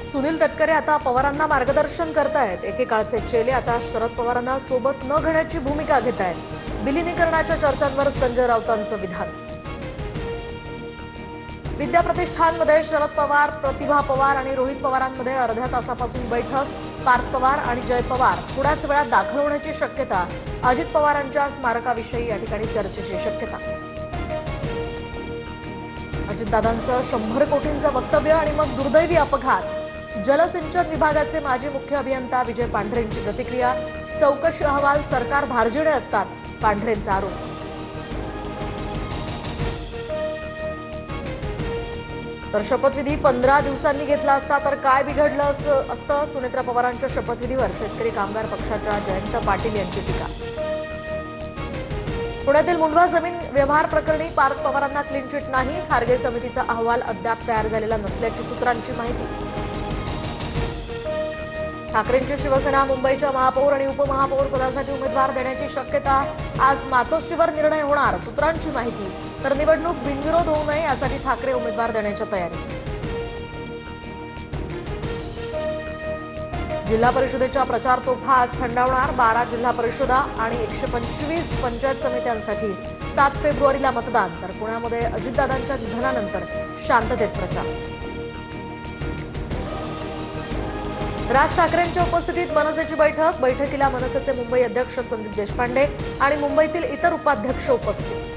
सुनील तटकरे आता पवारांना मार्गदर्शन करतायत। एकेकाळचे चेले आता शरद पवारांना सोबत न घेण्याची भूमिका घेत आहेत। विलिनीकरणाच्या चर्चांवर संजय राऊतांचं विधान। विद्याप्रतिष्ठानमध्ये शरद पवार, प्रतिभा पवार आणि रोहित पवारांमध्ये अर्ध्या तासापासून बैठक। पार्थ पवार आणि जय पवार थोड्याच वेळात दाखल होण्याची शक्यता। अजित पवारांच्या स्मारकाविषयी या ठिकाणी चर्चेची शक्यता। अजितदादांचं 100 कोटींचं वक्तव्य आणि मग दुर्दैवी अपघात। जलसिंचन विभागाचे माजी मुख्य अभियंता विजय पांढरेंची प्रतिक्रिया। चौकशी अहवाल सरकार धार्जिणे असतात, पांढरेंचा आरोप। तर शपथविधी 15 दिवसांनी घेतला असता तर काय बिघडलं असतं? सुनेत्रा पवारांच्या शपथविधीवर शेतकरी कामगार पक्षाच्या जयंत पाटील यांची टीका। पुण्यातील मुंढवा जमीन व्यवहार प्रकरणी पार्थ पवारांना क्लीन चिट नाही। खारगे समितीचा अहवाल अद्याप तयार झालेला नसल्याची सूत्रांची माहिती। ठाकरेंची शिवसेना मुंबईच्या महापौर आणि उपमहापौर पदासाठी उमेदवार देण्याची शक्यता। आज मातोश्रीवर निर्णय होणार, सूत्रांची माहिती। तर निवडणूक बिनविरोध होऊ नये यासाठी ठाकरे उमेदवार देण्याच्या तयारीत। जिल्हा परिषदेच्या प्रचार तोफा आज थंडावणार। 12 जिल्हा परिषदा आणि 125 पंचायत समित्यांसाठी 7 फेब्रुवारीला मतदान। तर पुण्यामध्ये अजितदादांच्या निधनानंतर शांततेत प्रचार। राज ठाकरेंच्या उपस्थितीत मनसेची बैठक। बैठकीला मनसेचे मुंबई अध्यक्ष संदीप देशपांडे आणि मुंबईतील इतर उपाध्यक्ष उपस्थित।